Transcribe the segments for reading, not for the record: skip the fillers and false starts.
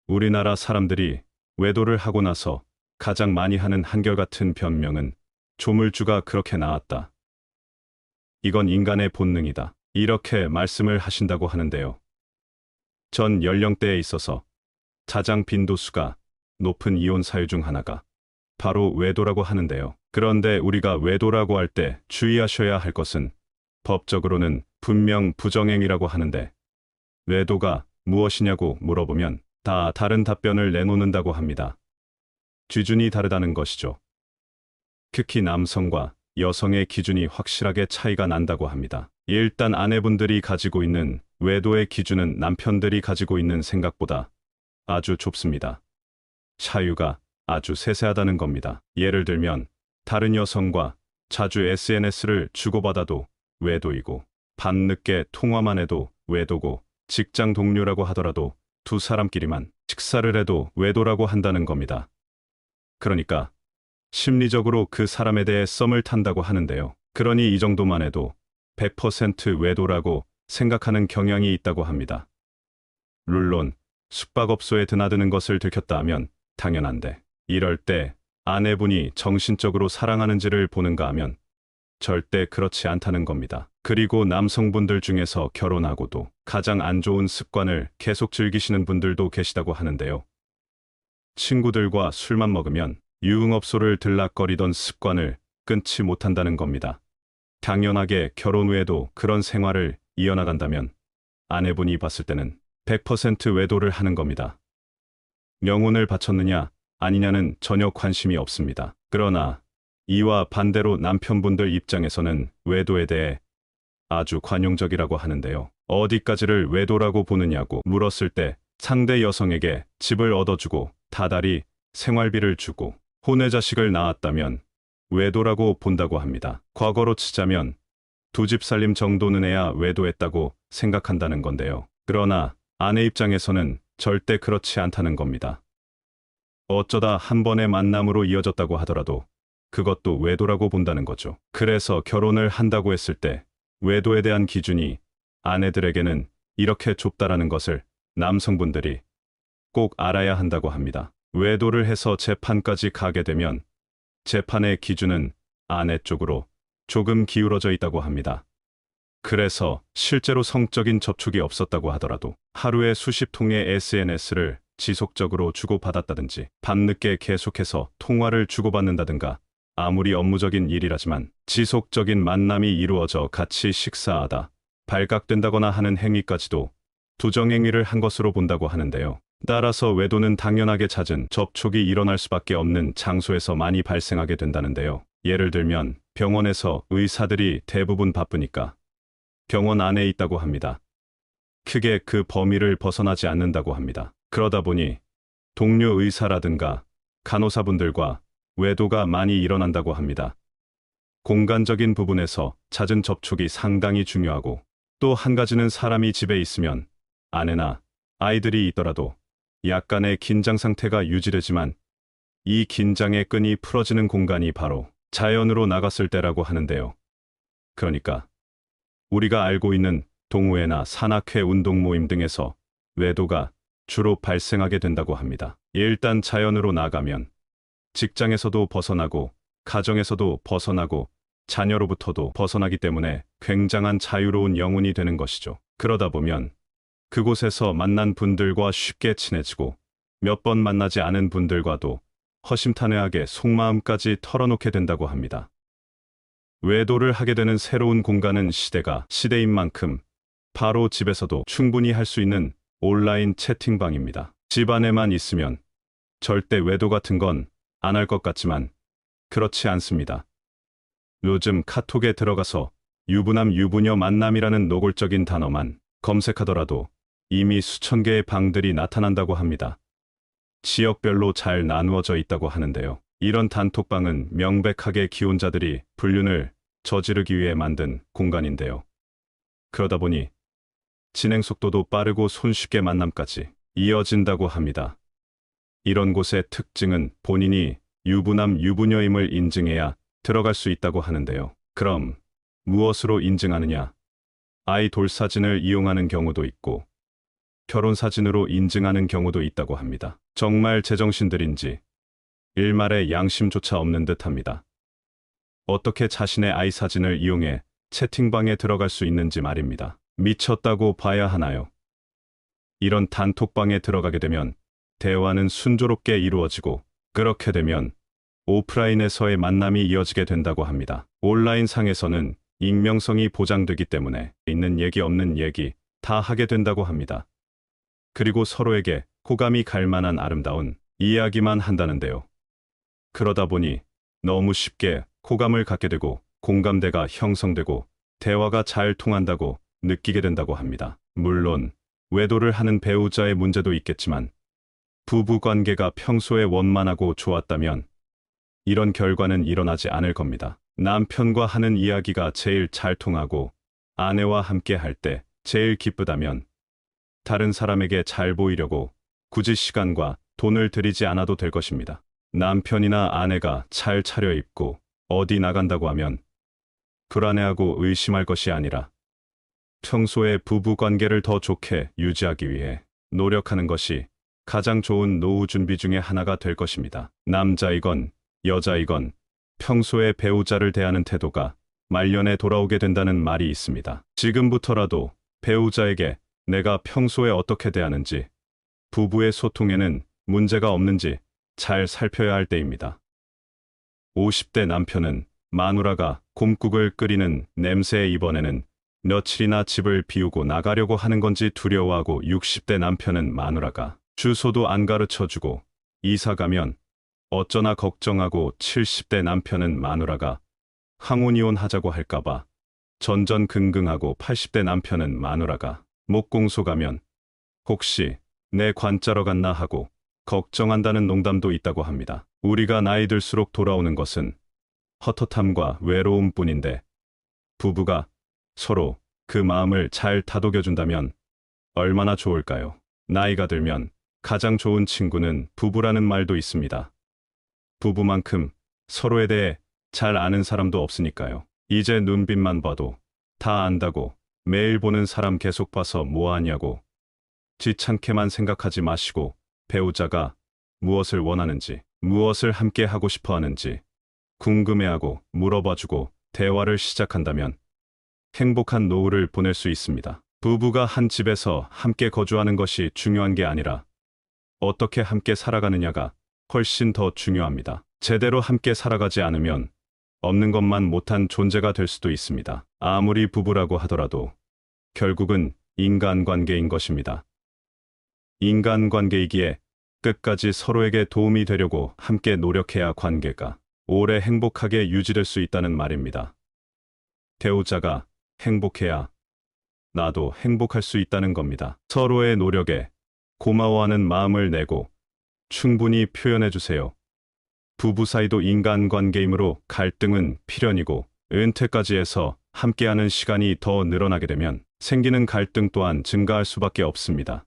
우리나라 사람들이 외도를 하고 나서 가장 많이 하는 한결같은 변명은 조물주가 그렇게 나왔다. 이건 인간의 본능이다. 이렇게 말씀을 하신다고 하는데요. 전 연령대에 있어서 가장 빈도수가 높은 이혼 사유 중 하나가 바로 외도라고 하는데요. 그런데 우리가 외도라고 할 때 주의하셔야 할 것은 법적으로는 분명 부정행위라고 하는데 외도가 무엇이냐고 물어보면 다 다른 답변을 내놓는다고 합니다. 기준이 다르다는 것이죠. 특히 남성과 여성의 기준이 확실하게 차이가 난다고 합니다. 일단 아내분들이 가지고 있는 외도의 기준은 남편들이 가지고 있는 생각보다 아주 좁습니다. 차유가 아주 세세하다는 겁니다. 예를 들면 다른 여성과 자주 SNS를 주고받아도 외도이고 밤늦게 통화만 해도 외도고 직장 동료라고 하더라도 두 사람끼리만 식사를 해도 외도라고 한다는 겁니다. 그러니까 심리적으로 그 사람에 대해 썸을 탄다고 하는데요. 그러니 이 정도만 해도 100% 외도라고 생각하는 경향이 있다고 합니다. 물론 숙박업소에 드나드는 것을 들켰다 하면 당연한데 이럴 때 아내분이 정신적으로 사랑하는지를 보는가 하면 절대 그렇지 않다는 겁니다. 그리고 남성분들 중에서 결혼하고도 가장 안 좋은 습관을 계속 즐기시는 분들도 계시다고 하는데요. 친구들과 술만 먹으면 유흥업소를 들락거리던 습관을 끊지 못한다는 겁니다. 당연하게 결혼 후에도 그런 생활을 이어나간다면 아내분이 봤을 때는 100% 외도를 하는 겁니다. 명운을 바쳤느냐 아니냐는 전혀 관심이 없습니다. 그러나 이와 반대로 남편분들 입장에서는 외도에 대해 아주 관용적이라고 하는데요. 어디까지를 외도라고 보느냐고 물었을 때 상대 여성에게 집을 얻어주고 다달이 생활비를 주고 혼외 자식을 낳았다면 외도라고 본다고 합니다. 과거로 치자면 두 집 살림 정도는 해야 외도했다고 생각한다는 건데요. 그러나 아내 입장에서는 절대 그렇지 않다는 겁니다. 어쩌다 한 번의 만남으로 이어졌다고 하더라도 그것도 외도라고 본다는 거죠. 그래서 결혼을 한다고 했을 때 외도에 대한 기준이 아내들에게는 이렇게 좁다라는 것을 남성분들이 꼭 알아야 한다고 합니다. 외도를 해서 재판까지 가게 되면 재판의 기준은 아내 쪽으로 조금 기울어져 있다고 합니다. 그래서 실제로 성적인 접촉이 없었다고 하더라도 하루에 수십 통의 SNS를 지속적으로 주고받았다든지 밤늦게 계속해서 통화를 주고받는다든가 아무리 업무적인 일이라지만 지속적인 만남이 이루어져 같이 식사하다 발각된다거나 하는 행위까지도 부정행위를 한 것으로 본다고 하는데요. 따라서 외도는 당연하게 잦은 접촉이 일어날 수밖에 없는 장소에서 많이 발생하게 된다는데요. 예를 들면 병원에서 의사들이 대부분 바쁘니까 병원 안에 있다고 합니다. 크게 그 범위를 벗어나지 않는다고 합니다. 그러다 보니 동료 의사라든가 간호사분들과 외도가 많이 일어난다고 합니다. 공간적인 부분에서 잦은 접촉이 상당히 중요하고 또 한 가지는 사람이 집에 있으면 아내나 아이들이 있더라도 약간의 긴장 상태가 유지되지만 이 긴장의 끈이 풀어지는 공간이 바로 자연으로 나갔을 때라고 하는데요. 그러니까 우리가 알고 있는 동호회나 산악회 운동 모임 등에서 외도가 주로 발생하게 된다고 합니다. 일단 자연으로 나가면 직장에서도 벗어나고 가정에서도 벗어나고 자녀로부터도 벗어나기 때문에 굉장한 자유로운 영혼이 되는 것이죠. 그러다 보면 그곳에서 만난 분들과 쉽게 친해지고 몇 번 만나지 않은 분들과도 허심탄회하게 속마음까지 털어놓게 된다고 합니다. 외도를 하게 되는 새로운 공간은 시대가 시대인 만큼 바로 집에서도 충분히 할 수 있는 온라인 채팅방입니다. 집 안에만 있으면 절대 외도 같은 건 안 할 것 같지만 그렇지 않습니다. 요즘 카톡에 들어가서 유부남 유부녀 만남이라는 노골적인 단어만 검색하더라도 이미 수천 개의 방들이 나타난다고 합니다. 지역별로 잘 나누어져 있다고 하는데요. 이런 단톡방은 명백하게 기혼자들이 불륜을 저지르기 위해 만든 공간인데요. 그러다 보니 진행 속도도 빠르고 손쉽게 만남까지 이어진다고 합니다. 이런 곳의 특징은 본인이 유부남 유부녀임을 인증해야 들어갈 수 있다고 하는데요. 그럼 무엇으로 인증하느냐? 아이돌 사진을 이용하는 경우도 있고 결혼 사진으로 인증하는 경우도 있다고 합니다. 정말 제정신들인지 일말의 양심조차 없는 듯합니다. 어떻게 자신의 아이 사진을 이용해 채팅방에 들어갈 수 있는지 말입니다. 미쳤다고 봐야 하나요? 이런 단톡방에 들어가게 되면 대화는 순조롭게 이루어지고, 그렇게 되면 오프라인에서의 만남이 이어지게 된다고 합니다. 온라인 상에서는 익명성이 보장되기 때문에 있는 얘기 없는 얘기 다 하게 된다고 합니다. 그리고 서로에게 호감이 갈 만한 아름다운 이야기만 한다는데요. 그러다 보니 너무 쉽게 호감을 갖게 되고 공감대가 형성되고 대화가 잘 통한다고 느끼게 된다고 합니다. 물론 외도를 하는 배우자의 문제도 있겠지만, 부부 관계가 평소에 원만하고 좋았다면 이런 결과는 일어나지 않을 겁니다. 남편과 하는 이야기가 제일 잘 통하고 아내와 함께 할 때 제일 기쁘다면 다른 사람에게 잘 보이려고 굳이 시간과 돈을 들이지 않아도 될 것입니다. 남편이나 아내가 잘 차려입고 어디 나간다고 하면 불안해하고 의심할 것이 아니라 평소에 부부 관계를 더 좋게 유지하기 위해 노력하는 것이 가장 좋은 노후 준비 중에 하나가 될 것입니다. 남자이건 여자이건 평소에 배우자를 대하는 태도가 말년에 돌아오게 된다는 말이 있습니다. 지금부터라도 배우자에게 내가 평소에 어떻게 대하는지, 부부의 소통에는 문제가 없는지 잘 살펴야 할 때입니다. 50대 남편은 마누라가 곰국을 끓이는 냄새에 이번에는 며칠이나 집을 비우고 나가려고 하는 건지 두려워하고, 60대 남편은 마누라가 주소도 안 가르쳐주고 이사 가면 어쩌나 걱정하고, 70대 남편은 마누라가 황혼이혼 하자고 할까봐 전전긍긍하고, 80대 남편은 마누라가 목공소 가면 혹시 내 관짜러 갔나 하고 걱정한다는 농담도 있다고 합니다. 우리가 나이 들수록 돌아오는 것은 헛헛함과 외로움뿐인데, 부부가 서로 그 마음을 잘 다독여준다면 얼마나 좋을까요? 나이가 들면 가장 좋은 친구는 부부라는 말도 있습니다. 부부만큼 서로에 대해 잘 아는 사람도 없으니까요. 이제 눈빛만 봐도 다 안다고 매일 보는 사람 계속 봐서 뭐하냐고 지찮게만 생각하지 마시고, 배우자가 무엇을 원하는지, 무엇을 함께 하고 싶어 하는지 궁금해하고 물어봐주고 대화를 시작한다면 행복한 노후를 보낼 수 있습니다. 부부가 한 집에서 함께 거주하는 것이 중요한 게 아니라 어떻게 함께 살아가느냐가 훨씬 더 중요합니다. 제대로 함께 살아가지 않으면 없는 것만 못한 존재가 될 수도 있습니다. 아무리 부부라고 하더라도 결국은 인간관계인 것입니다. 인간관계이기에 끝까지 서로에게 도움이 되려고 함께 노력해야 관계가 오래 행복하게 유지될 수 있다는 말입니다. 배우자가 행복해야 나도 행복할 수 있다는 겁니다. 서로의 노력에 고마워하는 마음을 내고 충분히 표현해 주세요. 부부 사이도 인간관계이므로 갈등은 필연이고, 은퇴까지 해서 함께하는 시간이 더 늘어나게 되면 생기는 갈등 또한 증가할 수밖에 없습니다.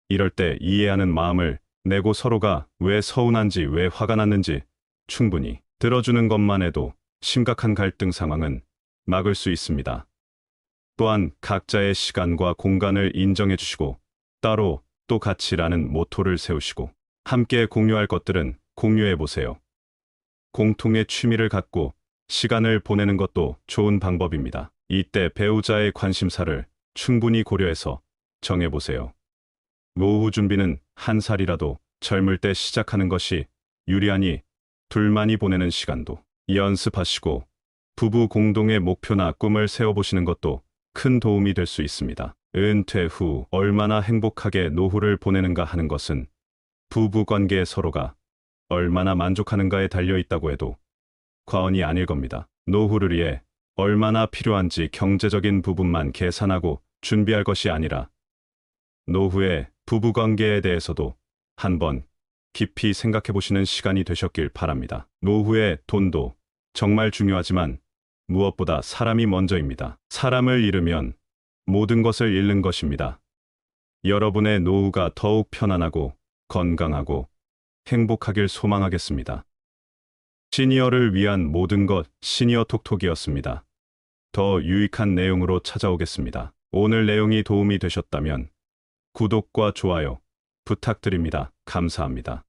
이럴 때 이해하는 마음을 내고 서로가 왜 서운한지, 왜 화가 났는지 충분히 들어주는 것만 해도 심각한 갈등 상황은 막을 수 있습니다. 또한 각자의 시간과 공간을 인정해 주시고, 따로 또 같이라는 모토를 세우시고, 함께 공유할 것들은 공유해 보세요. 공통의 취미를 갖고 시간을 보내는 것도 좋은 방법입니다. 이때 배우자의 관심사를 충분히 고려해서 정해보세요. 노후 준비는 한 살이라도 젊을 때 시작하는 것이 유리하니 둘만이 보내는 시간도 연습하시고 부부 공동의 목표나 꿈을 세워보시는 것도 큰 도움이 될 수 있습니다. 은퇴 후 얼마나 행복하게 노후를 보내는가 하는 것은 부부 관계에 서로가 얼마나 만족하는가에 달려 있다고 해도 과언이 아닐 겁니다. 노후를 위해 얼마나 필요한지 경제적인 부분만 계산하고 준비할 것이 아니라 노후의 부부 관계에 대해서도 한번 깊이 생각해 보시는 시간이 되셨길 바랍니다. 노후의 돈도 정말 중요하지만 무엇보다 사람이 먼저입니다. 사람을 잃으면 모든 것을 잃는 것입니다. 여러분의 노후가 더욱 편안하고 건강하고 행복하길 소망하겠습니다. 시니어를 위한 모든 것 시니어 톡톡이었습니다. 더 유익한 내용으로 찾아오겠습니다. 오늘 내용이 도움이 되셨다면 구독과 좋아요 부탁드립니다. 감사합니다.